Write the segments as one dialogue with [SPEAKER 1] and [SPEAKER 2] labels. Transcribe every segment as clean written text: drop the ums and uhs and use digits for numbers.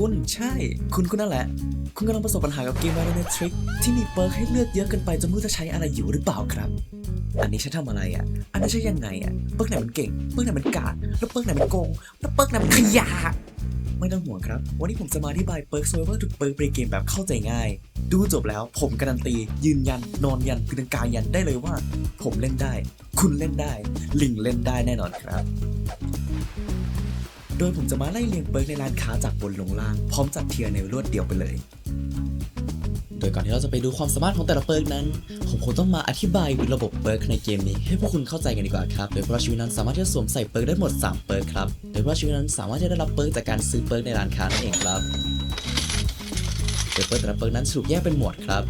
[SPEAKER 1] คุณใช่คุณนั่นแหละคุณกำลังประสบปัญหากับเกม Arena Trick ที่มีเปิร์กให้เลือกเยอะเกินไปจนไม่รู้จะใช้อะไรอยู่หรือเปล่าครับอันนี้ฉันทำอะไรอ่ะอันนั้นใช่ยังไงอ่ะเปิร์กไหนมันเก่งเปิร์กไหนมันกากแล้วเปิร์กไหนมันโกงแล้วเปิร์กไหนมันขยะไม่ต้องห่วงครับวันนี้ผมจะมาอธิบายเปิร์ก Survivor ทุกเปิร์กในเกมแบบเข้าใจง่ายดูจบแล้วผมการันตียืนยันนอนยันเป็นกายันได้เลยว่าผมเล่นได้คุณเล่นได้ลิงเล่นได้แน่นอนครับโดยผมจะมาไล่เรียงเปิร์กในร้านค้าจากบนลงล่างพร้อมจัดเทียร์ในรวดเดียวไปเลยโดยก่อนที่เราจะไปดูความสามารถของแต่ละเปิร์กนั้นผมคงต้องมาอธิบายระบบเปิร์กในเกมนี้ให้พวกคุณเข้าใจกันดีกว่าครับโดยพระชีวิตนั้นสามารถที่จะสวมใส่เปิร์กได้หมด3เปิร์กครับโดยพระชีวิตนั้นสามารถที่จะได้รับเปิร์กจากการซื้อเปิร์กในร้านค้านั่นเองครับโดยเปิร์กแต่ละเปิร์กนั้นถูกแยกเป็นหมวดครับ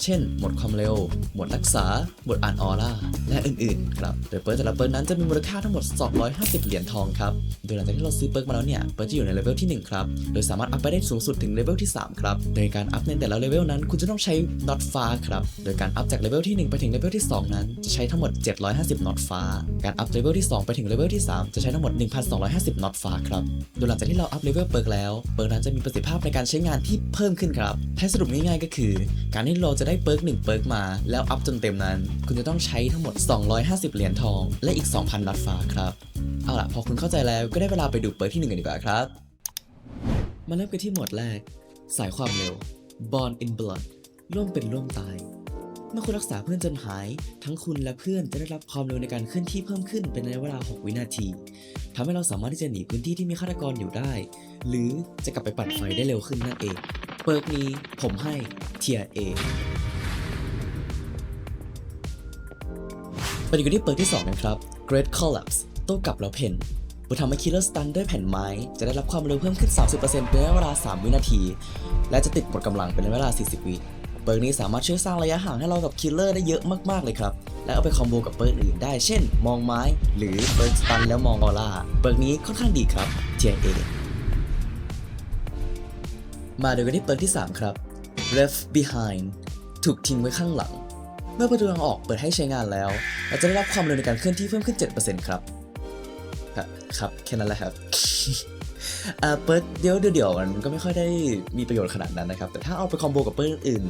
[SPEAKER 1] เช่นหมวดความเร็วหมวดรักษาหมวดอ่านออร่าและอื่นๆครับโดยเปิร์กแต่ละเปิร์กนั้นจะมีมูลค่าทั้งหมด250เหรียญทองครับโดยหลังจากที่เราซื้อเปิร์กมาแล้วเนี่ยเปิร์กจะอยู่ในเลเวลที่1ครับโดยสามารถอัพไปได้สูงสุดถึงเลเวลที่3ครับโดยการอัพในแต่ละเลเวลนั้นคุณจะต้องใช้น็อตฟ้าครับโดยการอัพจากเลเวลที่1ไปถึงเลเวลที่2นั้นจะใช้ทั้งหมด750น็อตฟ้าการอัพเลเวลที่2ไปถึงเลเวลที่3จะใช้ทั้งหมด 1,250น็อตฟ้าครับโดยหลังจากที่เราอัพเลเวลเปิร์กแล้วเปิร์กนั้นจะมีประสิทธิภาพในการใช้งานที่เพิ่มขึ้นครับให้สรุปง่ายๆก็คือการที่เราจะได้เปิร์ก1เปิร์กมาแล้วอัพจนเต็มนั้นคุณจะต้องใช้ทั้งหมด250เหรียญทองและอีก 2,000น็อตฟ้าครับเอาล่ะพอคุณเข้าใจแล้วก็ได้เวลาไปดูเปิร์กที่1กันดีกว่าครับมาเริ่มกันที่หมวดแรกสายความเร็ว Born in Blood ร่วมเป็นร่วมตายเมื่อคุณรักษาเพื่อนจนหายทั้งคุณและเพื่อนจะได้รับความเร็วในการเคลื่อนที่เพิ่มขึ้นเป็นระยะเวลา6วินาทีทำให้เราสามารถที่จะหนีพื้นที่ที่มีฆาตกรอยู่ได้หรือจะกลับไปปัดไฟได้เร็วขึ้นนั่นเองเปิร์กนี้ผมให้เทียร์ Aไปดูกันที่เปิร์กที่2กันครับ Great Collapse โต้กลับแล้วเพนผู้ทำให้ Killer Stun ด้วยแผ่นไม้จะได้รับความเร็วเพิ่มขึ้น 30% เป็นระยะเวลา3วินาทีและจะติดหมดกำลังเป็นระยะเวลา40วิเปิร์กนี้สามารถช่วยสร้างระยะห่างให้เรากับ Killer ได้เยอะมากๆเลยครับและเอาไปคอมโบกับเปิร์กอื่นได้เช่นมองไม้หรือเปิร์ก Stun แล้วมองออร่าเปิร์กนี้ค่อนข้างดีครับ Tier A มาดูกันที่เปิร์กที่3ครับ Left Behind ถูกทิ้งไว้ข้างหลังเมื่อประตูทางออกเปิดให้ใช้งานแล้วเราจะได้รับความเร็วในการเคลื่อนที่เพิ่มขึ้น 7% ครับครับแค่นั้นแหละครับ เปิร์กเดี๋ยวมันก็ไม่ค่อยได้มีประโยชน์ขนาดนั้นนะครับแต่ถ้าเอาไปคอมโบกับเปิร์กอื่น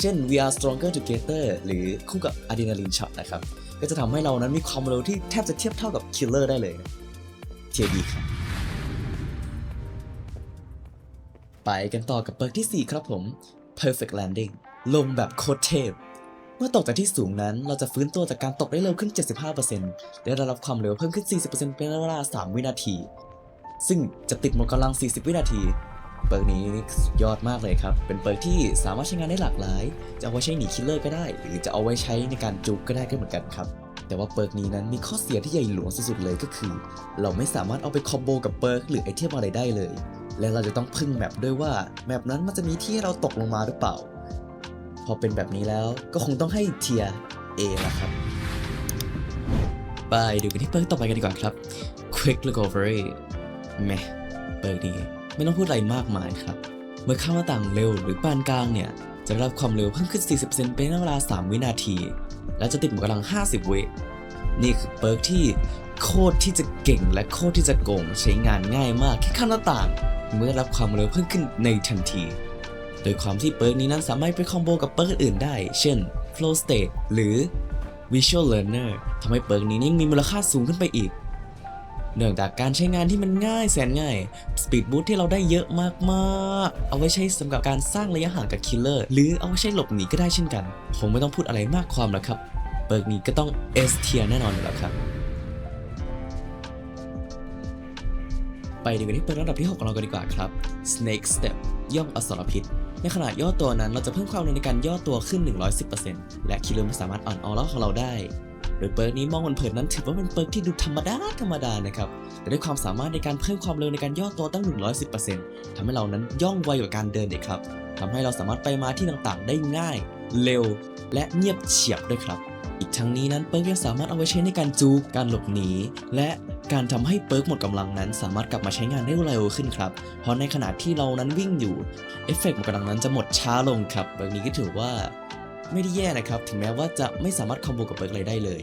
[SPEAKER 1] เช่น We Are Stronger Together หรือคู่กับ Adrenaline Shot นะครับก็จะทำให้เรานั้นมีความเร็วที่แทบจะเทียบเท่ากับ Killer ได้เลยเทียดีครับไปกันต่อกับเปิร์กที่4ครับผม Perfect Landing ลงแบบโคตรเทพเมื่อตกจากที่สูงนั้นเราจะฟื้นตัวจากการตกได้เร็วขึ้น 75% และได้รับความเร็วเพิ่มขึ้น 40% เป็นเวลา 3 วินาทีซึ่งจะติดหมดกำลัง 40 วินาทีเปิร์กนี้สุดยอดมากเลยครับเป็นเปิร์กที่สามารถใช้งานได้หลากหลายจะเอาไว้ใช้หนีคิลเลอร์ก็ได้หรือจะเอาไว้ใช้ในการจุกก็ได้ก็เหมือนกันครับแต่ว่าเปิร์กนี้นั้นมีข้อเสียที่ใหญ่หลวงสุดๆเลยก็คือเราไม่สามารถเอาไปคอมโบกับเปิร์กหรือไอเทมอะไรได้เลยและเราจะต้องพึ่งแมปด้วยว่าแมปนั้นมันจะมีที่ให้เราตกลงมาหรือเปล่าพอเป็นแบบนี้แล้วก็คงต้องให้เทียร์ A ละครับไปดูกันที่เปิร์กต่อไปกันดีกว่าครับ Quick Recovery แหมเปิร์กดีไม่ต้องพูดอะไรมากมายครับเมื่อเข้าหน้าต่างเร็วหรือปานกลางเนี่ยจะได้รับความเร็วเพิ่มขึ้น 40% เป็นเวลา 3 วินาทีและจะติดหมดกำลัง 50 วินี่คือเปิร์กที่โคตรที่จะเก่งและโคตรที่จะโกงใช้งานง่ายมากแค่เข้าหน้าต่างเมื่อได้รับความเร็วเพิ่มขึ้นในทันทีโดยความที่เปิร์กนี้นั้นสามารถไปคอมโบกับเปิร์กอื่นได้เช่น Flow State หรือ Visual Learner ทำให้เปิร์กนี้ยิ่งมีมูลค่าสูงขึ้นไปอีกเนื่องจากการใช้งานที่มันง่ายแสนง่าย Speed Boost ที่เราได้เยอะมากๆเอาไว้ใช้สำหรับการสร้างระยะห่างกับ Killer หรือเอาไว้ใช้หลบหนีก็ได้เช่นกันคงไม่ต้องพูดอะไรมากความแล้วครับเปิร์กนี้ก็ต้อง S Tier แน่นอนอยู่แล้วครับไปดูกันที่เปิร์กระดับที่6ของเรากันดีกว่าครับ Snake Step ย่องอสรพิษในขณะย่อตัวนั้นเราจะเพิ่มความเร็วในการย่อตัวขึ้น 110% และคิลเลอร์ไม่สามารถอ่อนออร่าของเราได้โดยเปิร์กนี้มองเผินๆนั้นถือว่าเป็นเปิร์กที่ดูธรรมดานะครับแต่ด้วยความสามารถในการเพิ่มความเร็วในการย่อตัวตั้ง 110% ทำให้เรานั้นย่องไวกว่าการเดินอีกครับทำให้เราสามารถไปมาที่ต่างๆได้ง่ายเร็วและเงียบเฉียบด้วยครับอีกทั้งนี้นั้นเปิร์กยังสามารถเอาไว้ใช้ในการจู๊กการหลบหนีและการทำให้เปิร์กหมดกำลังนั้นสามารถกลับมาใช้งานได้เร็วขึ้นครับเพราะในขณะที่เรานั้นวิ่งอยู่เอฟเฟกต์หมดกำลังนั้นจะหมดช้าลงครับเปิร์กนี้ก็ถือว่าไม่ได้แย่นะครับถึงแม้ว่าจะไม่สามารถคอมโบกับเปิร์กอะไรได้เลย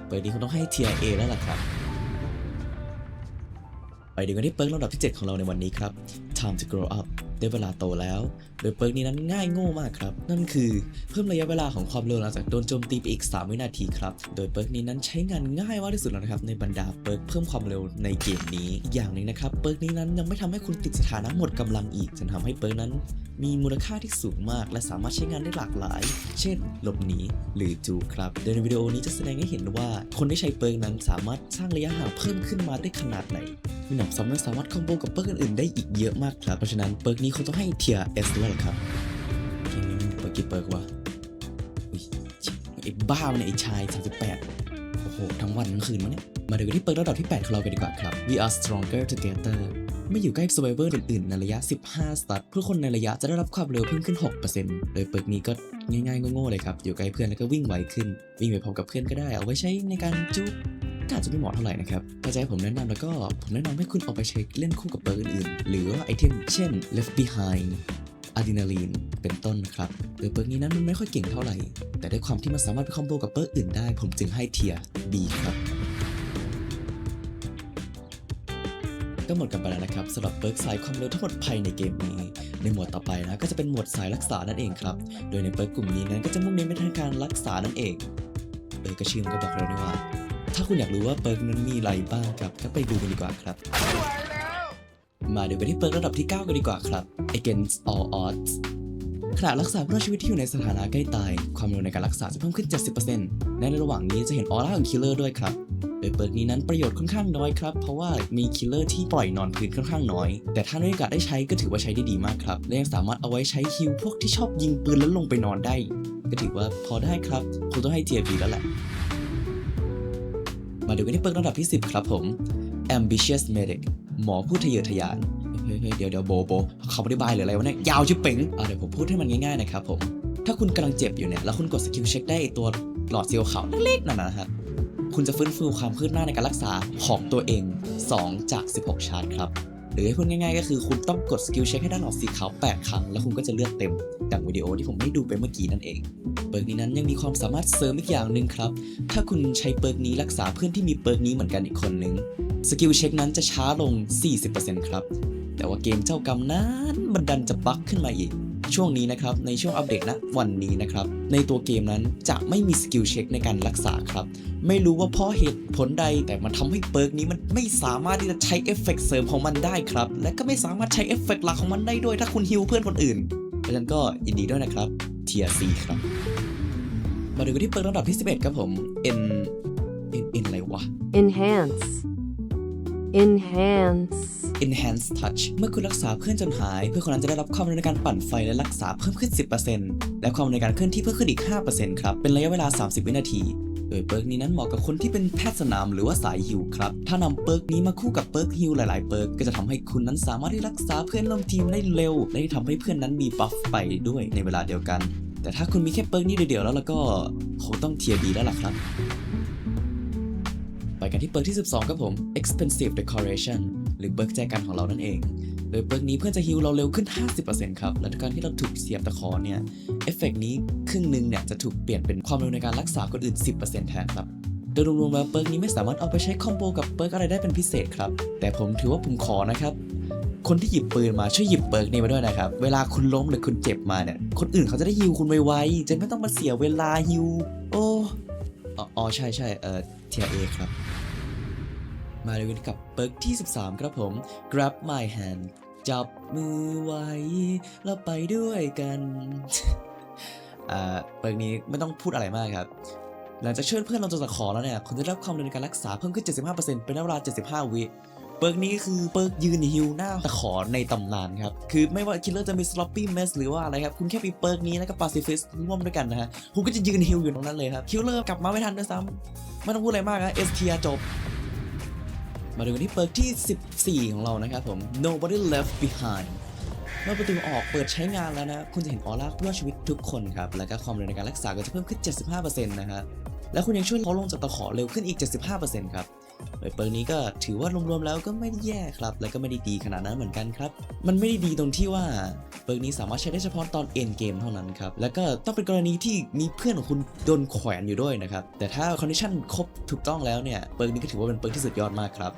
[SPEAKER 1] เปิร์กนี้คงต้องให้ Tier A แล้วล่ะครับไปดูกันที่เปิร์กลำดับที่7ของเราในวันนี้ครับ Time to Grow Up ได้เวลาโตแล้วโดยเปิร์กนี้นั้นง่ายโง่มากครับนั่นคือเพิ่มระยะเวลาของความเร็วหลังจากโดนโจมตีไปอีก3 วินาทีครับโดยเปิร์กนี้นั้นใช้งานง่ายมากที่สุดแล้วนะครับในบรรดาเปิร์กเพิ่มความเร็วในเกมนี้อีกอย่างหนึ่งนะครับเปิร์กนี้นั้นยังไม่ทำให้คุณติดสถานะหมดกำลังอีกจนทำให้เปิร์กนั้นมีมูลค่าที่สูงมากและสามารถใช้งานได้หลากหลายเช่นหลบหนีหรือจูครับโดยในวิดีโอนี้จะแสดงให้เห็นว่าคนที่ใช้เปิร์กนั้นสามารถสร้างระยะห่างเพิ่มขึ้นมาได้ขนาดไหนมีหนำซ้ำยังสามารถคอมโบกับเปิร์กอื่นๆได้อีกเยอะมากครับเพราะฉะนั้นเปิร์กนี้เขาต้องให้เทียร์ S ด้วยครับเกมนี้เปิร์กกี่เปิร์กวะไอ้บ้ามันไอ้ชาย38โอ้โหทั้งวันทั้งคืนมั้งเนี่ยมาดูกันที่เปิร์กระดับที่8ของเรากันดีกว่าครับ We are stronger together ไม่อยู่ใกล้ survivor อื่นๆในระยะ15 สตาร์ทผู้คนในระยะจะได้รับความเร็วเพิ่มขึ้น 6% โดยเปิร์กนี้ก็ง่ายๆโง่ๆเลยครับอยู่ใกล้เพื่อนแล้วก็วิ่งไวขึ้นวิ่งไปพร้อมกับเพื่อนก็ได้เอาไว้ใช้ในการจุ๊บก็อาจจะไม่เหมาะเท่าไหร่นะครับถ้าจะให้ผมแนะนำแล้วก็ผมแนะนำให้คุณเอาไปใช้เล่นคู่กับเปิร์กอื่นๆหรือว่าไอเทมเช่น left behind อะดรีนาลีนเป็นต้นครับโดยเปิร์กนี้นั้นมันไม่ค่อยเก่งเท่าไหร่แต่ด้วยความที่มันสามารถไปคอมโบกับเปิร์กอื่นได้ผมจึงให้เทียร์ B ครับก็หมดกันไปแล้วนะครับสำหรับเปิร์กสายความเร็วทั้งหมดภายในเกมนี้ในหมวดต่อไปนะก็จะเป็นหมวดสายรักษานั่นเองครับโดยในเปิร์กกลุ่มนี้นั้นก็จะมุ่งเน้นไปทางการรักษานั่นเองก็ชื่อมันก็บอกเราด้วยว่าถ้าคุณอยากรู้ว่าเปิร์กนั้นมีอะไรบ้างครับก็ไปดูกันดีกว่าครับมาดูกันที่เปิร์กระดับที่ 9 กันดีกว่าครับ Against All Odds ขณะรักษาผู้รอดชีวิตที่อยู่ในสถานะใกล้ตายความเร็วในการรักษาจะเพิ่มขึ้น 70% และในระหว่างนี้จะเห็นออร่าของคิลเลอร์ด้วยครับโดยเปิร์กนี้นั้นประโยชน์ค่อนข้างน้อยครับเพราะว่ามีคิลเลอร์ที่ปล่อยนอนพื้นค่อนข้างน้อยแต่ถ้ามีโอกาสได้ใช้ก็ถือว่าใช้ได้ดีมากครับและยังสามารถเอาไว้ใช้ฮิลพวกที่ชอบยิงปืนแล้วลงไปนอนได้ก็ถือว่าพอได้ครับคงต้องให้เทียร์ B แล้วแหละมาดูกันที่เปิร์กระดับที่ 10 ครับผม Ambitious Medic หมอผู้ทะเยอทะยานเดี๋ยวโบคำอธิบายหรืออะไรวะเนี่ยยาวชิบเป๋งเดี๋ยวผมพูดให้มันง่ายๆนะครับผมถ้าคุณกำลังเจ็บอยู่เนี่ยแล้วคุณกดสกิลเช็คได้ตัวหลอดสีขาวเล็กๆนั่นนะครับคุณจะฟื้นฟูความคืบหน้าในการรักษาของตัวเอง2 จาก 16 ชาร์จครับหรือให้พูดง่ายๆก็คือคุณต้องกดสกิลเช็คให้ได้หลอดสีขาว8 ครั้งแล้วคุณก็จะเลือดเต็มดังวิดีโอที่ผมให้ดูไปเมื่อกี้นั่นเองเปิร์กนี้นั้นยังมีความสามารถเสริมอีกอย่างหนึ่งครับถ้าคุณใช้เปิร์กนี้รักษาเพื่อนที่มีเปิร์กนี้เหมือนกันอีกคนนึงสกิลเช็คนั้นจะช้าลง 40% ครับแต่ว่าเกมเจ้ากรรมนั้นมันดันจะบั๊กขึ้นมาอีกช่วงนี้นะครับในช่วงอัปเดตนะวันนี้นะครับในตัวเกมนั้นจะไม่มีสกิลเช็คในการรักษาครับไม่รู้ว่าเพราะเหตุผลใดแต่มันทำให้เปิร์กนี้มันไม่สามารถที่จะใช้เอฟเฟกต์เสริมของมันได้ครับและก็ไม่สามารถใช้เอฟเฟกต์หลักของมันได้ด้วยถ้าคุณฮิลเพื่อนคนอื่นดังนั้นก็ยินดีด้วยนะครับเทียร์ C ครับมาดูกันที่เปิร์กระดับที่ 11 ครับผม N อะไรวะ Enhance Touch เมื่อคุณรักษาเพื่อนจนหายเพื่อนคนนั้นจะได้รับความเร็วในการปั่นไฟและรักษาเพิ่มขึ้น 10% และความเร็วในการเคลื่อนที่เพิ่มขึ้นอีก 5% ครับเป็นระยะเวลา30 วินาทีโดยเปิร์กนี้นั้นเหมาะกับคนที่เป็นแพทย์สนามหรือว่าสายฮิลครับถ้านำเปิร์กนี้มาคู่กับเปิร์กฮิลหลายๆเปิร์กก็จะทำให้คุณนั้นสามารถที่รักษาเพื่อนร่วมทีมได้เร็วและที่ทำให้เพื่อนนั้นมีบัฟไปด้วยในเวลาเดียวกันแต่ถ้าคุณมีแค่เปิร์กนี้เดียวๆแล้วก็คงต้องเทียร์ B แล้วล่ะครับไปกันที่เปิร์กที่ 12 ครับผม Expensive Decoration หรือเปิร์กแจกันของเรานั่นเองโดยเปิร์กนี้เพื่อนจะฮีลเราเร็วขึ้น 50% ครับและการที่เราถูกเสียบตะขอเนี่ยเอฟเฟกต์นี้ครึ่งหนึ่งเนี่ยจะถูกเปลี่ยนเป็นความเร็วในการรักษาคนอื่น 10% แทนครับโดยรวมๆแล้วเปิร์กนี้ไม่สามารถเอาไปใช้คอมโบกับเปิร์กอะไรได้เป็นพิเศษครับแต่ผมถือว่าผมขอนะครับคนที่หยิบปืนมาช่วยหยิบเปิร์กนี้มาด้วยนะครับเวลาคุณล้มหรือคุณเจ็บมาเนี่ยคนอื่นเขาจะได้ฮีลคุณไวๆจะไม่ต้องมาเสียเวลาฮีลใช่เทียร์ A ครับมาดูกันกับเปิร์กที่ 13 ครับผม Grab My Hand จับมือไว้แล้วไปด้วยกันเปิร์กนี้ไม่ต้องพูดอะไรมากครับหลังจากช่วยเพื่อนลงจากตะขอแล้วเนี่ยคุณจะได้รับความเร็วในการรักษาเพิ่มขึ้น 75% เป็นเวลา 75 วิเปิร์กนี้คือเปิร์กยืนฮิลหน้าตะขอในตำนานครับคือไม่ว่าคิลเลอร์จะมี sloppy mess หรือว่าอะไรครับคุณแค่มีเปิร์กนี้แล้วก็ pacifist ร่วมด้วยกันนะฮะคุณก็จะยืนฮิลอยู่ตรงนั้นเลยครับคิลเลอร์กลับมาไม่ทันด้วยซ้ำไม่ต้องพูดอะไรมากนะ S tier จบมาดูกันที่เปิร์กที่ 14 ของเรานะครับผม Nobody Left Behind เมื่อประตูออกเปิดใช้งานแล้วนะคุณจะเห็นออร่าผู้รอดชีวิตทุกคนครับแล้วก็ความเร็วในการรักษาก็จะเพิ่มขึ้น 75% นะฮะแล้วคุณยังช่วยเขาลงจากตะขอเร็วขึ้นอีก 75% ครับโดยเปิร์กนี้ก็ถือว่ารวมๆแล้วก็ไม่ได้แย่ครับแล้วก็ไม่ได้ดีขนาดนั้นเหมือนกันครับมันไม่ได้ดีตรงที่ว่าเปิร์กนี้สามารถใช้ได้เฉพาะตอนเอ็นเกมเท่านั้นครับแล้วก็ต้องเป็นกรณีที่มีเพื่อนของคุณโดนแขวนอยู่ด้วยนะครับแต่ถ้าคอนดิชันครบถูกต้องแล้วเนี่ยเปิร์กนี้ก็ถือว่าเป็นเปิร์กที่สุดยอดมากครับ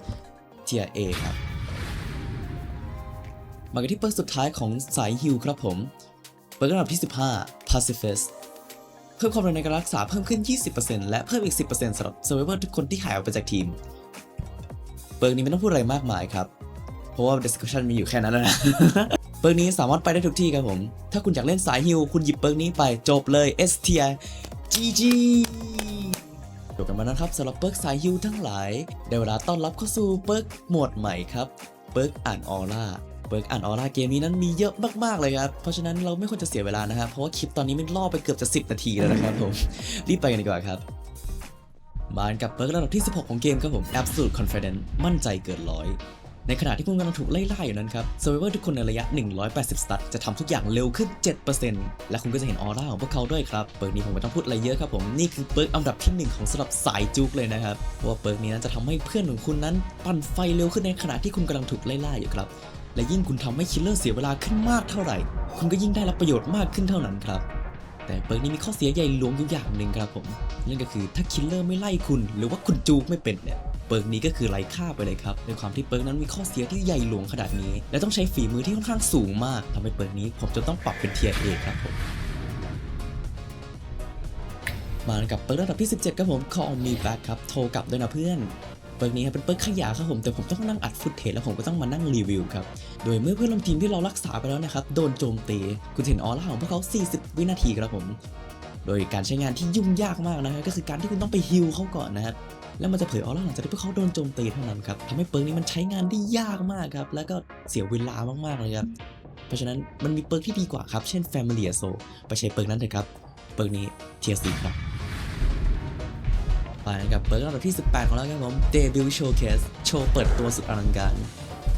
[SPEAKER 1] เทียร์ A ครับ มากันที่เปิร์กสุดท้ายของสายฮิลครับผมเปิร์กอันดับที่15 Pacifist เพิ่มความเร็วในการรักษาเพิ่มขึ้น 20% และเพิ่มอีก 10% สำหรับ Survivor ทุกคนที่หายออกไปจากทีมเปิร์กนี้ไม่ต้องพูดอะไรมากมายครับเพราะว่า discussion มีอยู่แค่นั้นแล้วนะ เปิร์กนี้สามารถไปได้ทุกที่ครับผมถ้าคุณอยากเล่นสายฮิลคุณหยิบเปิร์กนี้ไปจบเลย STI GG จบกันมานะครับสำหรับเปิร์กสายฮิลทั้งหลายได้เวลาต้อนรับเข้าสู่เปิร์กหมวดใหม่ครับเปิร์กอ่านออร่าเปิร์กอ่านออร่าเกมนี้นั้นมีเยอะมากๆเลยครับเพราะฉะนั้นเราไม่ควรจะเสียเวลานะครับเพราะว่าคลิปตอนนี้มันล่อไปเกือบจะ10 นาทีแล้วนะครับผม รีบไปกันดีกว่าครับมากับเปิร์กระดับที่16ของเกมครับผม Absolute Confidence มั่นใจเกินร้อยในขณะที่คุณกำลังถูกไล่ล่าอยู่นั้นครับ Survivor ทุกคนในระยะ180 สตั๊ดจะทำทุกอย่างเร็วขึ้น 7% และคุณก็จะเห็นออร่าของพวกเขาด้วยครับเปิร์กนี้ผมไม่ต้องพูดอะไรเยอะครับผมนี่คือเปิร์กอันดับที่1ของสำหรับสายจุกเลยนะครับเพราะว่าเปิร์กนี้นั้นจะทำให้เพื่อนของคุณนั้นปั่นไฟเร็วขึ้นในขณะที่คุณกำลังถูกไล่ล่าอยู่ครับและยิ่งคุณทำให้คิลเลอร์เสียเวลาขึ้นมากเท่าไหร่คุณก็ยิ่งได้รับประโยชน์มากขึ้นเท่านั้นครับแต่เปิร์กนี้มีข้อเสียใหญ่หลวงอยู่อย่างหนึ่งครับผมนั่นก็คือถ้าคิลเลอร์ไม่ไล่คุณหรือว่าคุณจูกไม่เป็นเนี่ยเปิร์กนี้ก็คือไร้ค่าไปเลยครับในความที่เปิร์กนั้นมีข้อเสียที่ใหญ่หลวงขนาดนี้และต้องใช้ฝีมือที่ค่อนข้างสูงมากทำให้เปิร์กนี้ผมจะต้องปรับเป็นเทียร์ A ครับผมมากับเปิร์กระดับที่17ครับผม Call Me Back ครับโทรกลับด้วยนะเพื่อนเปิร์กนี้เป็นเปิร์กขยะครับผมแต่ผมต้องนั่งอัดฟุตเทจแล้วผมก็ต้องมานั่งรีวิวครับโดยเมื่อเพื่อนร่วมทีมที่เรารักษาไปแล้วนะครับโดนโจมตีคุณเห็นออร่าของพวกเขา40 วินาทีครับผมโดยการใช้งานที่ยุ่งยากมากนะครับก็คือการที่คุณต้องไปฮีลเขาก่อนนะครับแล้วมันจะเผยออร่าหลังจากที่พวกเขาโดนโจมตีเท่านั้นครับทำให้เปิร์กนี้มันใช้งานได้ยากมากครับแล้วก็เสียเวลามากๆเลยครับเพราะฉะนั้นมันมีเปิร์กที่ดีกว่าครับเช่น Familiar Soul ไปใช้เปิร์กนั้นเถอะครับเปิร์กนี้เทียร์ C ครับไปกับเปิร์กระดับที่18ของเราครับผม Debut Showcase โชว์เปิดตัวสุดอลังการ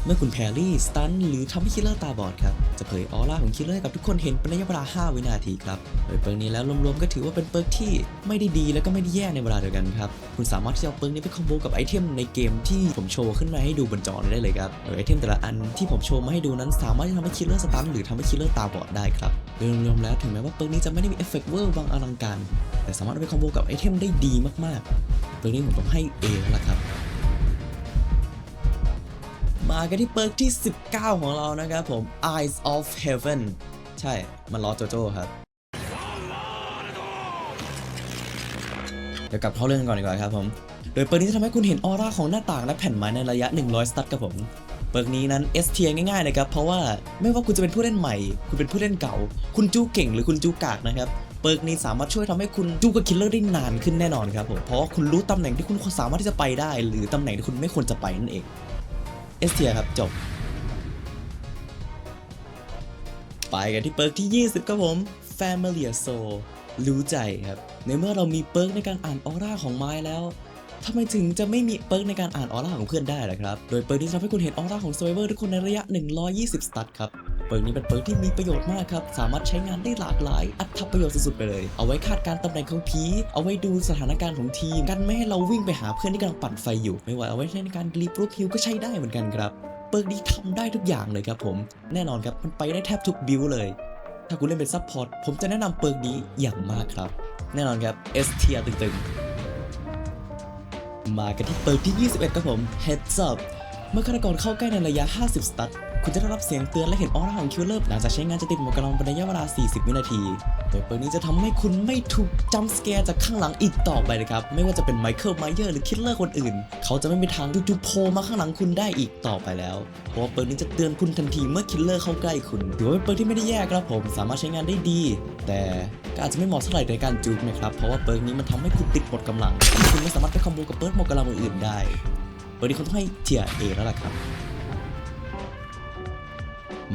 [SPEAKER 1] เมื่อคุณแพรรี่สตันหรือทำให้คิลเลอร์ตาบอดครับจะเผยออร่าของคิลเลอร์ให้กับทุกคนเห็นเป็นระยะเวลา5 วินาทีครับโดยเปิร์กนี้แล้วรวมๆก็ถือว่าเป็นเปิร์กที่ไม่ได้ดีแล้วก็ไม่ได้แย่ในเวลาเดียวกันครับคุณสามารถที่จะเอาเปิร์กนี้ไปคอมโบกับไอเทมในเกมที่ผมโชว์ขึ้นมาให้ดูบนจอได้เลยครับโดยไอเทมแต่ละอันที่ผมโชว์มาให้ดูนั้นสามารถที่ทำให้คิลเลอร์สตันหรือทำให้คิลเลอร์ตาบอดได้ครับโดยรวมๆแล้วถึงแม้ว่าเปิร์กนี้จะไม่ได้มีเอฟเฟกต์เวอร์วังอลังการแต่สามารถเอาไปคอมโบกับไอเทมได้ดีมากๆเปิร์กนี้ผมต้องให้ A แล้วล่ะครับมากันที่เปิร์กที่19ของเรานะครับผม Eyes of Heaven ใช่มันล้อโจโจ้ครับเดี๋ยวกลับเข้าเรื่องกันก่อนดีกว่าครับผมโดยเปิร์กนี้จะทำให้คุณเห็นออร่าของหน้าต่างและแผ่นไม้ในระยะ100 สตั๊ดครับผมเปิร์กนี้นั้น S tier ง่ายๆนะครับเพราะว่าไม่ว่าคุณจะเป็นผู้เล่นใหม่คุณเป็นผู้เล่นเก่าคุณจู้เก่งหรือคุณจู้กากนะครับเปิร์กนี้สามารถช่วยทำให้คุณจู้กับคิลเลอร์ได้นานขึ้นแน่นอนครับผมเพราะว่าคุณรู้ตำแหน่งที่คุณสามารถที่จะไปได้หรือตำแหน่งที่คุณไม่ควรจะไปนั่นเองS tier ครับจบไปกันที่เปิร์กที่20ครับผม Familiar Soul รู้ใจครับในเมื่อเรามีเปิร์กในการอ่านออร่าของไม้แล้วทำไมถึงจะไม่มีเปิร์กในการอ่านออร่าของเพื่อนได้ล่ะครับโดยเปิร์กนี้ทำให้คุณเห็นออร่าของ Survivor ทุกคนในระยะ120 สตั๊ดครับเปิร์กนี้เป็นเปิร์กที่มีประโยชน์มากครับสามารถใช้งานได้หลากหลายอัตประโยชน์สุดๆไปเลยเอาไว้คาดการตำแหน่งของผีเอาไว้ดูสถานการณ์ของทีมกันไม่ให้เราวิ่งไปหาเพื่อนที่กำลังปั่นไฟอยู่ไม่ว่าเอาไว้ในการรีบรูปฮิลก็ใช้ได้เหมือนกันครับเปิร์กนี้ทำได้ทุกอย่างเลยครับผมแน่นอนครับมันไปได้แทบทุกบิลเลยถ้าคุณเล่นเป็นซัพพอร์ตผมจะแนะนำเปิร์กนี้อย่างมากครับแน่นอนครับ S tier ตึงๆมากันที่เปิร์กที่ 21ครับผม Heads Up เมื่อฆาตกรเข้าใกล้ในระยะ50 สตั๊ดคุณจะได้รับเสียงเตือนและเห็นออร่าของคิลเลอร์หลังจากใช้งานจะติดหมวกกันน็อกเป็นระยะเวลา40 วินาทีโดยเปิร์กนี้จะทำให้คุณไม่ถูกจัมป์สแกร์จากข้างหลังอีกต่อไปเลยครับไม่ว่าจะเป็นไมเคิลไมเยอร์หรือคิลเลอร์คนอื่นเขาจะไม่มีทางจู่ๆโผล่มาข้างหลังคุณได้อีกต่อไปแล้วเพราะว่าเปิร์กนี้จะเตือนคุณทันทีเมื่อคิลเลอร์เข้าใกล้คุณถือว่าเป็นเปิร์กที่ไม่ได้แย่ครับผมสามารถใช้งานได้ดีแต่ก็อาจจะไม่เหมาะเท่าไหร่ในการจูบนะครับเพราะว่าเปิร์กนี้มันทำให้คุณติดหมดกำลังคุณไม่สามารถไปคอมโบกับเปิร์กหมดกำลังอื่นๆได้เปิร์กนี้เขาต้องให้เทียร์ A แล้วล่ะครับ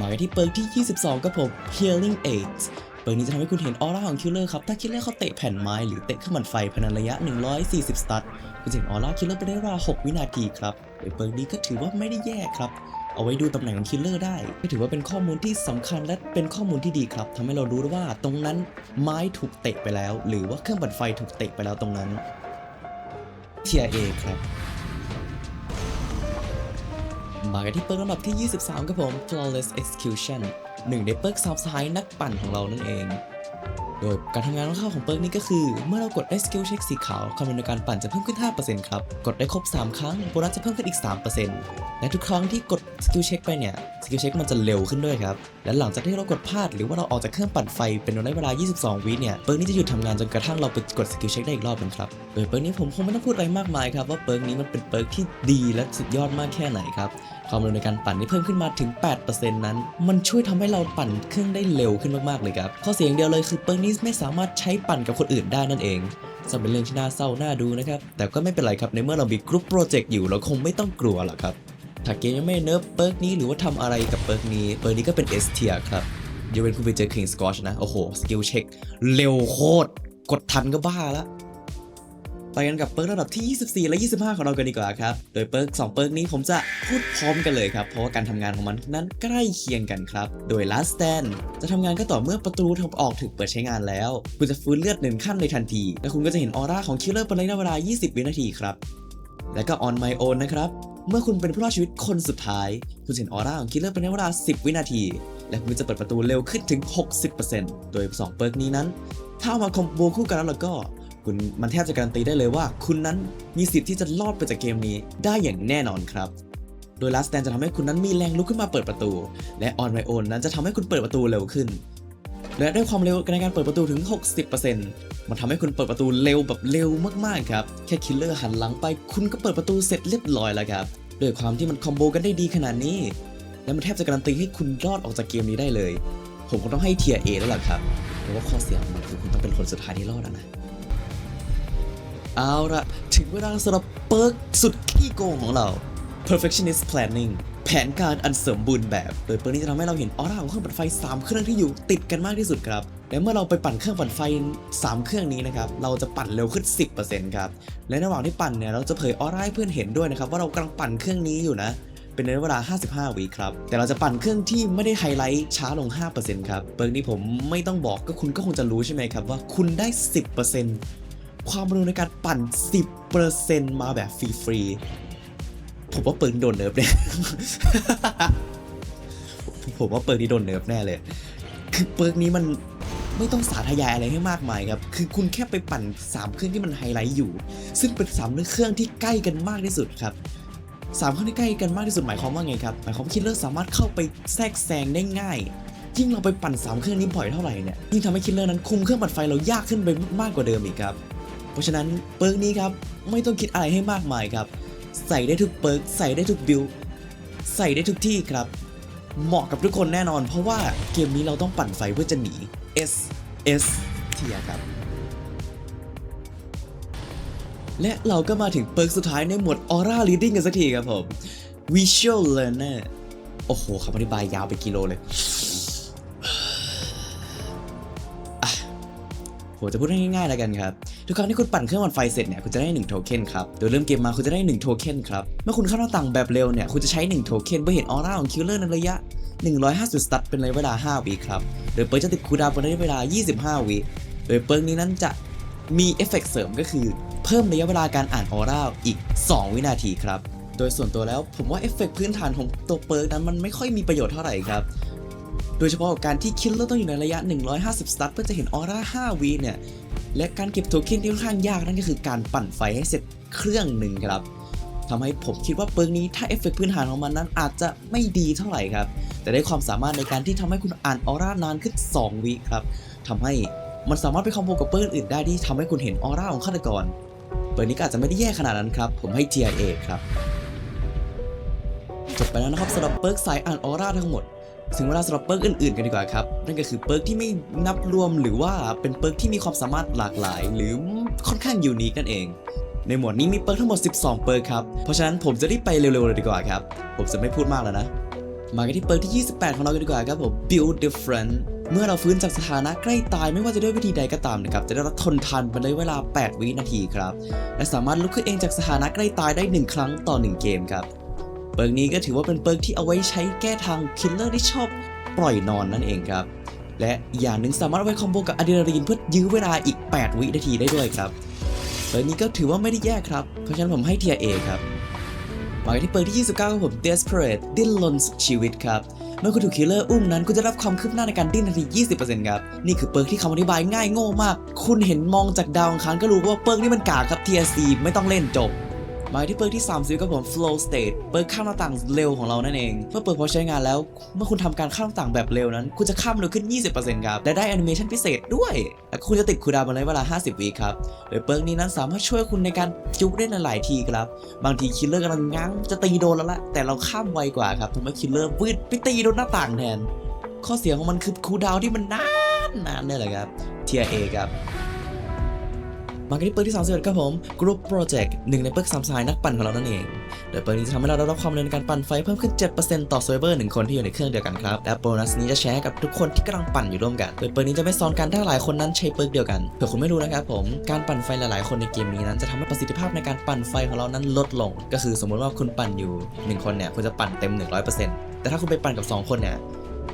[SPEAKER 1] มากันที่เปิร์กที่ 22ครับผม Healing Aids เปิร์กนี้จะทำให้คุณเห็นออร่าของคิลเลอร์ครับถ้าคิลเลอร์เขาเตะแผ่นไม้หรือเตะเครื่องปั่นไฟภายในระยะ140 สตั๊ดคุณจะเห็นออร่าคิลเลอร์ไปได้เวลา6 วินาทีครับโดยเปิร์กนี้ก็ถือว่าไม่ได้แย่ครับเอาไว้ดูตำแหน่งของคิลเลอร์ได้ก็ถือว่าเป็นข้อมูลที่สำคัญและเป็นข้อมูลที่ดีครับทำให้เรารู้ได้ว่าตรงนั้นไม้ถูกเตะไปแล้วหรือว่าเครื่องปั่นไฟถูกเตะไปแล้วตรงนั้นเทียร์ A ครับมากันที่เปิร์กลำดับที่ 23ครับผม Flawless Execution หนึ่งในเปิร์กซับไซด์นักปั่นของเรานั่นเอง โดยการทำงานคร่าวๆของเปิร์กนี้ก็คือเมื่อเรากดได้สกิลเช็คสีขาวความเร็วในการปั่นจะเพิ่มขึ้น 5% ครับกดได้ครบ3ครั้งโบนัสจะเพิ่มขึ้นอีก 3% และทุกครั้งที่กดสกิลเช็คไปเนี่ยสกิลเช็คมันจะเร็วขึ้นด้วยครับและหลังจากที่เรากดพลาดหรือว่าเราออกจากเครื่องปั่นไฟเป็นระยะเวลา22วิเนี่ยเปิร์กนี้จะหยุดทำงานจนกระทั่งเราไปกดสกิลเช็คได้อีกรอบนึงครับโดยเปิร์กนี้ผมคงไม่ต้องพูดอะไรมากมายครับว่าเปิร์กนี้มันเป็นเปิร์กที่ดีและสุดยอดมากแค่ไหนครับความเร็วในการปั่นที่เพิ่มขึ้นมาถึง 8% นั้นมันช่วยทำให้เราปั่นเครื่องได้เร็วขึ้นมากๆเลยครับข้อเสียอย่างเดียวเลยคือเปิร์กนี้ไม่สามารถใช้ปั่นกับคนอื่นได้นั่นเองซึ่งเป็นเรื่องที่น่าเศร้าน่าดูนะครับแต่ก็ไม่เป็นไรครับในเมื่อเรามีกรุ๊ปโปรเจกต์อยู่เราคงไม่ต้องกลัวหรอกครับถ้าเกมยังไม่เนิร์ฟเปิร์กนี้หรือว่าทำอะไรกับเปิร์กนี้ก็เป็น S tier ครับยกเว้นคุณไปเจอ King Scorch นะโอ้โหสกิลเช็คเร็วโคตรกดทันก็บ้าละไปกันกับเปิร์กระดับที่24และ25ของเรากันดีกว่าครับโดยเปิร์ก2เปิร์กนี้ผมจะพูดพร้อมกันเลยครับเพราะว่าการทำงานของมันนั้นใกล้เคียงกันครับโดย Last Stand จะทำงานก็ต่อเมื่อประตูทางออกถูกเปิดใช้งานแล้วคุณจะฟื้นเลือด1ขั้นในทันทีและคุณก็จะเห็นออร่าของคิลเลอร์เป็นระยะเวลา20วินาทีครับและก็ On My Own นะครับเมื่อคุณเป็นผู้รอดชีวิตคนสุดท้ายคุณเห็นออร่าของคิลเลอร์เป็นระยะเวลา10วินาทีและคุณจะเปิดประตูเร็วขึ้นถึง 60% โดย2เปิร์กนี้นั้นถ้าเอามาคอมโบคู่กันแล้วก็คุณมันแทบจะการันตีได้เลยว่าคุณนั้นมีสิทธิ์ที่จะรอดไปจากเกมนี้ได้อย่างแน่นอนครับโดย Last Stand จะทำให้คุณนั้นมีแรงลุกขึ้นมาเปิดประตูและ On My Own นั้นจะทำให้คุณเปิดประตูเร็วขึ้นและด้วยความเร็วในการเปิดประตูถึง 60% มันทำให้คุณเปิดประตูเร็วแบบเร็วมากๆครับแค่คิลเลอร์หันหลังไปคุณก็เปิดประตูเสร็จเรียบร้อยแล้วครับด้วยความที่มันคอมโบกันได้ดีขนาดนี้และมันแทบจะการันตีให้คุณรอดออกจากเกมนี้ได้เลยผมก็ต้องให้เทียร์ A แล้วล่ะครับเพราะว่าข้อเสียของมันคือคุณต้องเป็นคนสุดท้ายที่รอดนะเอาละถึงเวลาสำหรับเปิร์กสุดขี้โกงของเรา perfectionist planning แผนการอันสมบูรณ์แบบโดยเปิร์กนี้จะทำให้เราเห็นออร่าของเครื่องปั่นไฟ3เครื่องที่อยู่ติดกันมากที่สุดครับและเมื่อเราไปปั่นเครื่องปั่นไฟ3เครื่องนี้นะครับเราจะปั่นเร็วขึ้น 10% ครับและระหว่างที่ปั่นเนี่ยเราจะเผยออร่าให้เพื่อนเห็นด้วยนะครับว่าเรากำลังปั่นเครื่องนี้อยู่นะเป็นในเวลา55วิครับแต่เราจะปั่นเครื่องที่ไม่ได้ไฮไลท์ช้าลง 5% ครับเปิร์กนี้ผมไม่ต้องบอกก็คุณก็คงจะรู้ใช่ไหมครับว่าคุณได้ 10%ความเร็วในการปั่น 10% มาแบบฟรีๆผมว่าเปิร์กโดนเนิร์ฟเนี่ย ผมว่าเปิร์กนี้โดนเนิร์ฟแน่เลยคือเปิร์กนี้มันไม่ต้องสาธยายอะไรให้มากมายครับคือคุณแค่ไปปั่น3เครื่องที่มันไฮไลท์อยู่ซึ่งเป็น3เครื่องที่ใกล้กันมากที่สุดครับ3เครื่องที่ใกล้กันมากที่สุดหมายความว่าไงครับหมายความว่าคิลเลอร์สามารถเข้าไปแทรกแซงได้ง่ายยิ่งเราไปปั่น3เครื่องนี้บ่อยเท่าไหร่เนี่ยยิ่งทำให้คิลเลอร์นั้นคุมเครื่องปั่นไฟเรายากขึ้นไปมากกว่าเดิมอีกครับเพราะฉะนั้นเปิร์กนี้ครับไม่ต้องคิดอะไรให้มากมายครับใส่ได้ทุกเปิร์กใส่ได้ทุกบิลใส่ได้ทุกที่ครับเหมาะกับทุกคนแน่นอนเพราะว่าเกมนี้เราต้องปั่นไฟเพื่อจะหนี S เทียครับ และเราก็มาถึงเปิร์กสุดท้ายในหมวด Aura Reading กันสักทีครับผม Visual Learner โอ้โหคำอธิบายยาวไปกิโลเลยผมจะพูดง่ายๆแล้วกันครับทุกครั้งที่คุณปั่นเครื่องปั่นไฟเสร็จเนี่ยคุณจะได้1โทเค็นครับโดยเริ่มเกมมาคุณจะได้1โทเค็นครับเมื่อคุณเข้าหน้าต่างแบบเร็วเนี่ยคุณจะใช้1โทเค็นเพื่อเห็นออร่าของคิลเลอร์ในระยะ150สตั๊ดเป็นระยะเวลา5วิครับโดยเปิร์กจะติดคูลดาวน์เป็นระยะเวลา25วิโดยเปิร์กนี้นั้นจะมีเอฟเฟกต์เสริมก็คือเพิ่มระยะเวลาการอ่านออร่าอีก2วินาทีครับโดยส่วนตัวแล้วผมว่าเอฟเฟกต์พื้นฐานของตัวเปิร์กนั้นมันไม่ค่อยมีประโยชน์เท่าไหร่ครับโดยเฉพาะกับการที่คิลเลอร์ต้องอยู่ในระยะ150สตั๊ดเพื่อจะเห็นออร่า5วิเนี่ยและการเก็บโทเค็นที่ค่อนข้างยากนั่นก็คือการปั่นไฟให้เสร็จเครื่องหนึ่งครับทำให้ผมคิดว่าเปิร์กนี้ถ้าเอฟเฟกต์พื้นฐานของมันนั้นอาจจะไม่ดีเท่าไหร่ครับแต่ได้ความสามารถในการที่ทำให้คุณอ่านออร่านานขึ้น2วิครับทำให้มันสามารถไปคอมโบกับเปิร์กอื่นได้ที่ทำให้คุณเห็นออร่าของฆาตกรเปิร์กนี้ก็อาจจะไม่ได้แย่ขนาดนั้นครับผมให้ Tier A ครับจบไปแล้วนะครับสำหรับเปิร์กสายอ่านออร่าทั้งหมดถึงเวลาสำหรับเปิร์กอื่นๆกันดีกว่าครับนั่นก็คือเปิร์กที่ไม่นับรวมหรือว่าเป็นเปิร์กที่มีความสามารถหลากหลายหรือค่อนข้างยูนิคนั่นเองในหมวดนี้มีเปิร์กทั้งหมด12เปิร์กครับเพราะฉะนั้นผมจะรีบไปเร็วๆเลยดีกว่าครับผมจะไม่พูดมากแล้วนะมากันที่เปิร์กที่28ของเรากันดีกว่าครับผม Build Different เมื่อเราฟื้นจากสถานะใกล้ตายไม่ว่าจะด้วยวิธีใดก็ตามนะครับจะได้รับทนทานเป็นระยะเวลา8วินาทีครับและสามารถลุกขึ้นเองจากสถานะใกล้ตายได้1ครั้งต่อ1เกมครับเปิร์กนี้ก็ถือว่าเป็นเปิร์กที่เอาไว้ใช้แก้ทางคิลเลอร์ที่ชอบปล่อยนอนนั่นเองครับและอย่างหนึ่งสามารถเอาไว้คอมโบกับอะดรีนาลีนเพื่อยื้อเวลาอีก8วินาทีได้ด้วยครับเปิร์กนี้ก็ถือว่าไม่ได้แย่ครับเพราะฉะนั้นผมให้ Tier A ครับ มาที่เปิร์กที่29ครับผม Desperate ดิ้นรนสุดชีวิตครับเมื่อคุณถูกคิลเลอร์อุ้มนั้นคุณจะรับความคืบหน้าในการดิ้นทันที 20% ครับนี่คือเปิร์กที่คำอธิบายง่ายโง่มากคุณเห็นมองจากดาวอังคารก็รู้ว่าเปิร์กนี่มันกากครับ TRC ไม่ต้องเล่นจบมาที่เปิร์กที่30ครับผม Flow State เปิร์กข้ามหน้าต่างเร็วของเรานั่นเองเมื่อเปิร์กพอใช้งานแล้วเมื่อคุณทำการข้ามหน้าต่างแบบเร็วนั้นคุณจะข้ามเร็วขึ้น 20% ครับและได้แอนิเมชันพิเศษด้วยและคุณจะติดคูลดาวน์ในเวลา 50 วิครับโดยเปิร์กนี้นั้นสามารถช่วยคุณในการจุกได้หลายทีครับบางทีคิลเลอร์กำลังง้างจะตีโดนแล้วละแต่เราข้ามไวกว่าครับทำให้คิลเลอร์วืดไปตีโดนหน้าต่างแทนข้อเสียของมันคือคูลดาวน์ที่มันนานนี่แหละครับ Tier A ครับมากันที่เปิร์กที่31ครับผม Group Project หนึ่งในเปิร์ก3 สหายนักปั่นของเรานั่นเองโดยเปิร์กนี้จะทำให้เราได้รับความเร็วในการปั่นไฟเพิ่มขึ้น 7% ต่อเซิร์ฟเวอร์1คนที่อยู่ในเครื่องเดียวกันครับและโบนัสนี้จะแชร์กับทุกคนที่กำลังปั่นอยู่ร่วมกันโดยเปิร์กนี้จะไม่ซ้อนกันถ้าหลายคนนั้นใช้เปิร์กเดียวกันเผื่อคุณไม่รู้นะครับผมการปั่นไฟหลายๆคนในเกมนี้นั้นจะทำให้ประสิทธิภาพในการปั่นไฟของเรานั้นลดลงก็คือสมมติว่าคุณปั่นอยู่1คนเนี่ยคุณจะปั่นเต็ม 100% แต่ถ้าคุณไปปั่นกับ2คนเนี่ย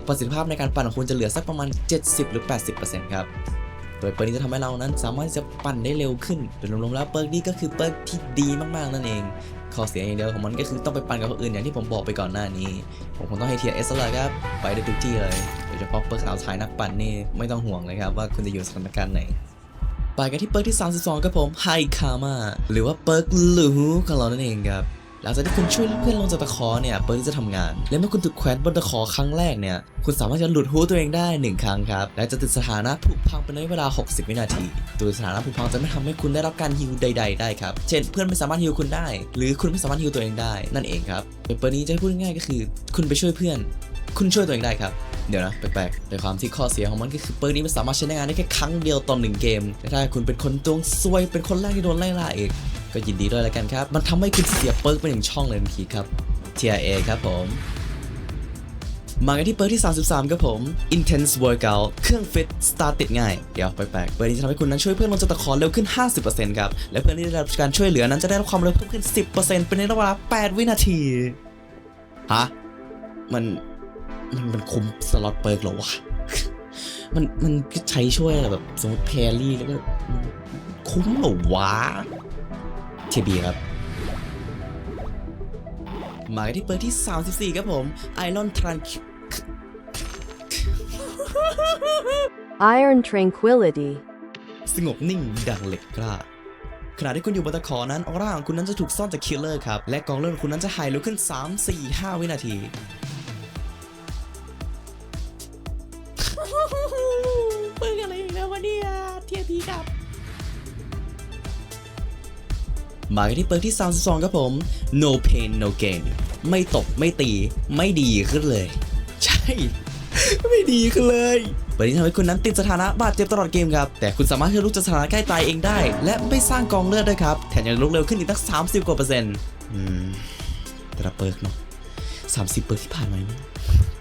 [SPEAKER 1] ประสิทธิภาพในการปั่นของคุณจะเหลือสักประมาณ 70 หรือ 80% ครับโดยเปิร์กนี้จะทำให้เรานั้นสามารถจะปั่นได้เร็วขึ้นโดยรวมๆแล้วเปิร์กนี้ก็คือเปิร์กที่ดีมากๆนั่นเองข้อเสียอย่างเดียวของมันก็คือต้องไปปั่นกับคนอื่นอย่างที่ผมบอกไปก่อนหน้านี้ผมคงต้องให้เทียร์ S เลยครับไปได้ทุกที่เลยโดยเฉพาะเปิร์กสาวชายนักปั่นนี่ไม่ต้องห่วงเลยครับว่าคุณจะอยู่สถานการณ์ไหนไปกันที่เปิร์กที่32ครับผม High Karma หรือว่าเปิร์กลูของเรานั่นเองครับหลังจากที่คุณช่วยเพื่อนลงจากตะขอเนี่ยเปิร์กจะทำงานและเมื่อคุณถูกแขวนบนตะขอครั้งแรกเนี่ยคุณสามารถจะหลุดหูตัวเองได้1ครั้งครับและจะติดสถานะผุพังเป็นระยะเวลา60 วินาทีโดยสถานะผุพังจะไม่ทำให้คุณได้รับการฮีลใดๆได้ครับเช่นเพื่อนไม่สามารถฮีลคุณได้หรือคุณไม่สามารถฮีลตัวเองได้นั่นเองครับเปิร์กนี้จะพูดง่ายๆก็คือคุณไปช่วยเพื่อนคุณช่วยตัวเองได้ครับเดี๋ยวนะแปลกๆแต่ความที่ข้อเสียของมันก็คือเปิร์กนี้มันสามารถใช้งานได้แค่ครั้งเดียวต่อ1เกมแต่ถ้าคุณเป็นคนดวงซวยเป็นคนแรกที่โดนไล่ล่าเองก็ยินดีด้วยแล้วกันครับมันทำให้คุณเสียเปิร์กไป1ช่องเลยทันทีครับ Tier A ครับผมมากันที่เปิร์กที่33ครับผม Intense Workout เครื่องฟิตสตาร์ติดง่ายเดี๋ยวแปลกๆเปิร์กนี้จะทำให้คุณนั้นช่วยเพื่อนลงจากตะขอเร็วขึ้น 50% ครับและเพื่อนที่ได้รับการช่วยเหลือนั้นจะได้รับความเร็วเพิ่มขึ้น 10% เป็นในระยะเวลา8 วินาทีฮะมันคุมสล็อตเปิร์กเหรอวะ มันใช้ช่วยอะไรแบบสมมติแพรรี่แล้วก็คุ้มเหรอวะเทียบีครับมาที่เปิร์กที่34ครับผม Iron
[SPEAKER 2] Iron Tranquility
[SPEAKER 1] สงบนิ่งดังเหล็กกล้าขณะที่คุณอยู่บนตะขอนั้นออร่าของคุณนั้นจะถูกซ่อนจากคิลเลอร์ครับและกองเลือดของคุณนั้นจะหายเร็วขึ้น3 4 5 วินาทีเปิร์กอะไรอีกแล้ววะเนี่ยเทียบีครับมากันที่เปิร์กที่32ครับผม No Pain No Gain ไม่ตบไม่ตีไม่ดีขึ้นเลยใช่ ไม่ดีขึ้นเลยเปิร์กนี้ทำให้คุณนั้นติดสถานะบาดเจ็บตลอดเกมครับแต่คุณสามารถที่จะลุกจากสถานะใกล้ตายเองได้และไม่สร้างกองเลือดด้วยครับแถมยังลุกเร็วขึ้นอีกตั้ง30 กว่าเปอร์เซ็นต์แต่ละเปิร์กเนาะ30เปิร์กที่ผ่านมา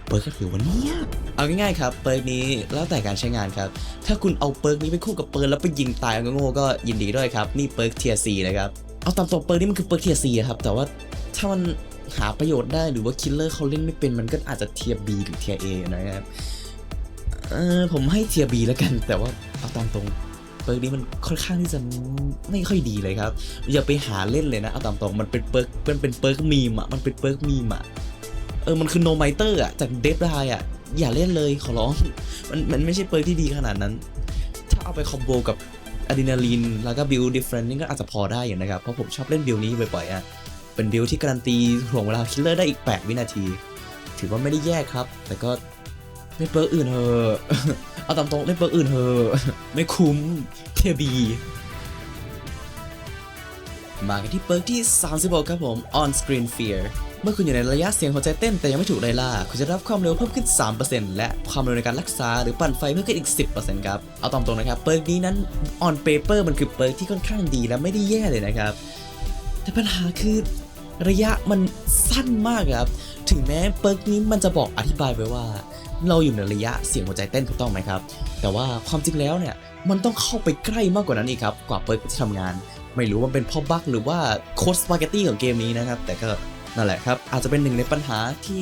[SPEAKER 1] เปิร์กก็ถือว่าเนี่ยเอาง่ายๆครับเปิร์กนี้แล้วแต่การใช้งานครับถ้าคุณเอาเปิร์กนี้ไปคู่กับเปิร์กแล้วไปยิงตายเอาโง่ๆก็ยินดีด้วยครับนี่เปิร์กเทียร์ C นะครับเอาตามตัวเปิร์กนี่มันคือเปิร์กเทียร์ C ครับแต่ว่าถ้ามันหาประโยชน์ได้หรือว่าคิลเลอร์เขาเล่นไม่เป็นมันก็อาจจะเทียร์ B หรือเทียร์ A นะครับผมให้เทียร์ B แล้วกันแต่ว่าเอาตามตรงเปิร์กนี้มันค่อนข้างที่จะไม่ค่อยดีเลยครับอย่าไปหาเล่นเลยนะเอาตามตรงมันเป็นเปิร์กมีมอะมันเป็นเปิร์กมีมอะมันคือโนไมเตอร์อะจากเดฟไดอะอย่าเล่นเลยขอร้องมันไม่ใช่เปิร์กที่ดีขนาดนั้นถ้าเอาไปคอมโบกับอะดรีนาลีนแล้วก็บิลดิฟเฟรนต์นี่ก็อาจจะพอได้อยู่นะครับเพราะผมชอบเล่นบิลนี้บ่อยๆอะเป็นบิลที่การันตีถ่วงเวลาคิลเลอร์ได้อีก8 วินาทีถือว่าไม่ได้แย่ครับแต่ก็เล่นเปิร์กอื่นเถอะเอาตามตรงเล่นเปิร์กอื่นเถอะไม่คุ้มเทียบีมากันที่เปิร์กที่36ครับผม On Screen Fear เมื่อคุณอยู่ในระยะเสียงหัวใจเต้นแต่ยังไม่ถูกไล่ล่าคุณจะได้รับความเร็วเพิ่มขึ้น 3% และความเร็วในการรักษาหรือปั่นไฟเพิ่มขึ้นอีก 10% ครับเอาตามตรงนะครับเปิร์กนี้นั้น On Paper มันคือเปิร์กที่ค่อนข้างดีและไม่ได้แย่เลยนะครับแต่ปัญหาคือระยะมันสั้นมากครับถึงแม้เปิร์กนี้มันจะบอกอธิบายไว้ว่าเราอยู่ในระยะเสียงหัวใจเต้นถูกต้องไหมครับแต่ว่าความจริงแล้วเนี่ยมันต้องเข้าไปใกล้มากกว่านั้นอีกครับกว่าเปิร์กจะทำงานไม่รู้ว่าเป็นเพราะบั๊กหรือว่าโค้ดสปาเกตตี้ของเกมนี้นะครับแต่ก็นั่นแหละครับอาจจะเป็นหนึ่งในปัญหาที่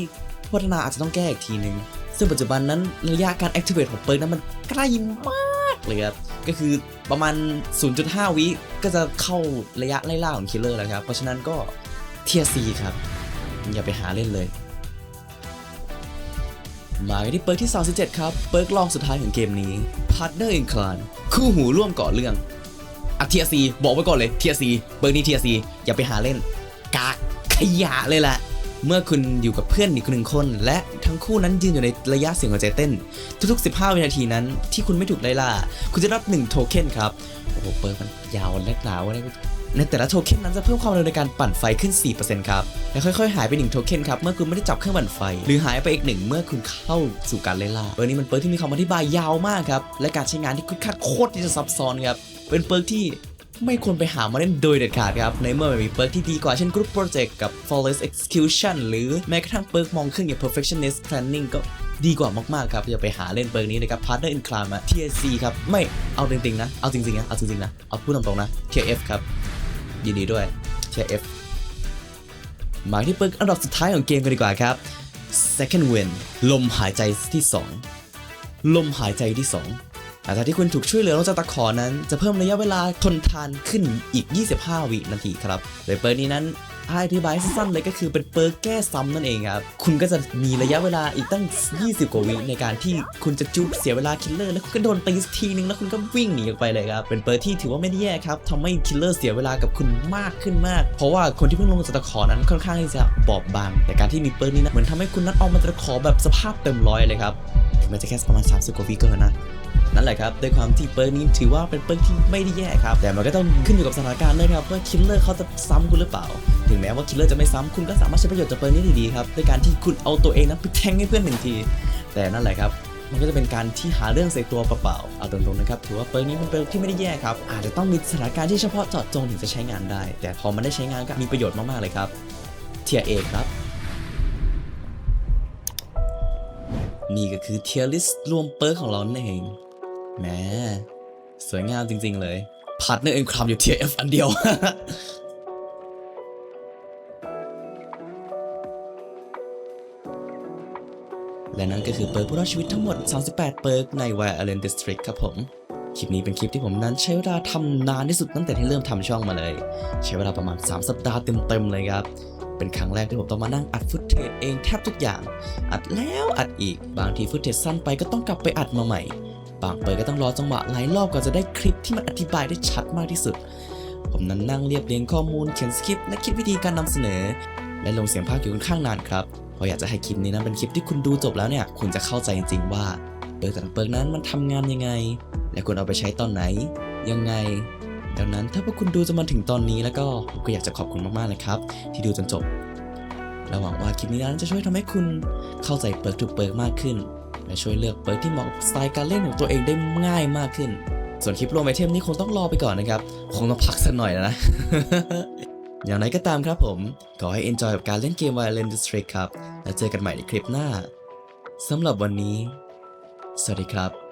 [SPEAKER 1] พัฒนาอาจจะต้องแก้อีกทีนึงซึ่งปัจจุบันนั้นระยะการ activate ของเปิร์กนั้นมันใกล้มากเลยครับก็คือประมาณ 0.5 วิก็จะเข้าระยะไล่ล่าของคิลเลอร์แล้วครับเพราะฉะนั้นก็ เทียร์ซีครับอย่าไปหาเล่นเลยมากันที่เปิร์กที่37ครับเปิร์กลองสุดท้ายของเกมนี้ Partner in Crime คู่หูร่วมก่อเรื่องเทียร์ซีบอกไว้ก่อนเลยเทียร์ซีเปิร์กนี้เทียร์ซีอย่าไปหาเล่นกากขยะเลยแหละเมื่อคุณอยู่กับเพื่อนอีกหนึ่งคนและทั้งคู่นั้นยืนอยู่ในระยะเสียงหัวใจเต้นทุกๆ15 วินาทีนั้นที่คุณไม่ถูกไล่ล่าคุณจะรับ1โทเค็นครับโอ้โหเปิร์กมันยาวและหนาวในแต่ละโทเค็นนั้นจะเพิ่มความเร็วในการปั่นไฟขึ้น 4% ครับและค่อยๆหายไป1โทเค็นครับเมื่อคุณไม่ได้จับเครื่องปั่นไฟหรือหายไปอีก1เมื่อคุณเข้าสู่การไล่ล่าเปิร์กนี้มันเปิร์กที่มีคำอธิบายยาวมากครับและการใช้งานที่ค่อนข้างโคตรที่จะซับซ้อนครับเป็นเปิร์กที่ไม่ควรไปหามาเล่นโดยเด็ดขาดครับในเมื่อมันมีเปิร์กที่ดีกว่าเช่น Group Project กับ Flawless Execution หรือแม้กระทั่งเปิร์กมองขึ้นอย่าง Perfectionist Planning ก็ดีกว่ามากๆครับอย่าไปหาเล่นเปิร์กนี้นะครับ Partner in Crime TSC ครับไม่เอาจริงๆนะเอาจริงๆนะเอาพูดตรงๆนะ TF ครับยินดีด้วย TF มาที่เปิร์กอันดับสุดท้ายของเกมกันดีกว่าครับ Second Wind ลมหายใจที่2ลมหายใจที่2หลังจากที่คุณถูกช่วยเหลือลงจากตะขอนั้นจะเพิ่มระยะเวลาทนทานขึ้นอีก25 วินาทีครับโดยเปิร์กนี้นั้นอธิบายสั้นๆเลยก็คือเป็นเปิร์กแก้ซ้ำนั่นเองครับคุณก็จะมีระยะเวลาอีกตั้ง20 กว่าวิในการที่คุณจะจุ๊บเสียเวลาคิลเลอร์แล้วคุณก็โดนตีทีนึงแล้วคุณก็วิ่งหนีออกไปเลยครับเป็นเปิร์กที่ถือว่าไม่ได้แย่ครับทำให้คิลเลอร์เสียเวลากับคุณมากขึ้นมากเพราะว่าคนที่เพิ่งลงจากตะขอนั้นค่อนข้างที่จะบอบบางแต่การที่มีเปิร์กนี้นะเหมือนทำให้คุณนั้นออกมาจากตะขอแบบสภาพเต็มร้อยเลยครับถึงแม้จะแค่ประมาณ30 กว่าวิก็นะนั่นแหละครับด้วยความที่เปิร์กนี้ถือว่าเป็นเปิร์กที่ไม่ได้แย่ครับแต่มันก็ต้องขึ้นอยู่กับสถานการณ์ด้วยครับว่าคิลเลอร์เขาจะซ้ำคุณหรือเปล่าถึงแม้ว่าคิลเลอร์จะไม่ซ้ำคุณก็สามารถใช้ประโยชน์จากเปิร์กนี้ได้ดีครับด้วยการที่คุณเอาตัวเองนั้นไปแทงให้เพื่อน1 ทีแต่นั่นแหละครับมันก็จะเป็นการที่หาเรื่องใส่ตัวเปล่าๆเอาตรงๆนะครับถือว่าเปิร์กนี้เป็นเปิร์กที่ไม่ได้แย่ครับอาจจะต้องมีสถานการณ์ที่เฉพาะเจาะจงถึงจะใช้งานได้แต่พอมันได้ใช้งานก็มีประโยชน์มากๆเลยครับเทียร์ A ครับนี่ก็คือเทียร์ลิสต์รวมเปิร์กของเราเองแหมสวยงามจริงๆเลย Partner in Crime อยู่ TF อันเดียว และนั่นก็คือเปิร์กผู้รอดชีวิตทั้งหมด38เปิร์กใน Violent District ครับผมคลิปนี้เป็นคลิปที่ผมนั้นใช้เวลาทำนานที่สุดตั้งแต่ที่เริ่มทำช่องมาเลยใช้เวลาประมาณ3 สัปดาห์เต็มๆเลยครับเป็นครั้งแรกที่ผมต้องมานั่งอัดฟุตเทจเองแทบทุกอย่างอัดแล้วอัดอีกบางทีฟุตเทจสั้นไปก็ต้องกลับไปอัดมาใหม่บางเปิร์กก็ต้องรอจังหวะหลายรอบก่อนจะได้คลิปที่มันอธิบายได้ชัดมากที่สุดผมนั้นนั่งเรียบเรียงข้อมูลเขียนสคริปต์และคิดวิธีการนำเสนอและลงเสียงพากย์อยู่ค่อนข้างนานครับเพราะอยากจะให้คลิปนี้นั้นเป็นคลิปที่คุณดูจบแล้วเนี่ยคุณจะเข้าใจจริงๆว่าเปิร์กแต่ละเปิร์กนั้นมันทำงานยังไงและคุณเอาไปใช้ตอนไหนยังไงดังนั้นถ้าพวกคุณดูจนมาถึงตอนนี้แล้วก็ผมก็อยากจะขอบคุณมากๆเลยครับที่ดูจนจบและหวังว่าคลิปนี้นั้นจะช่วยทำให้คุณเข้าใจเปิร์กทุกเปิร์กมากขึ้นและช่วยเลือกเปิร์กที่เหมาะกับสไตล์การเล่นของตัวเองได้ง่ายมากขึ้นส่วนคลิปรวมไอเทมนี้คงต้องรอไปก่อนนะครับคงต้องพักสักหน่อยนะ อย่างไรก็ตามครับผมขอให้ enjoy กับการเล่นเกม Violent District ครับแล้วเจอกันใหม่ในคลิปหน้าสำหรับวันนี้สวัสดีครับ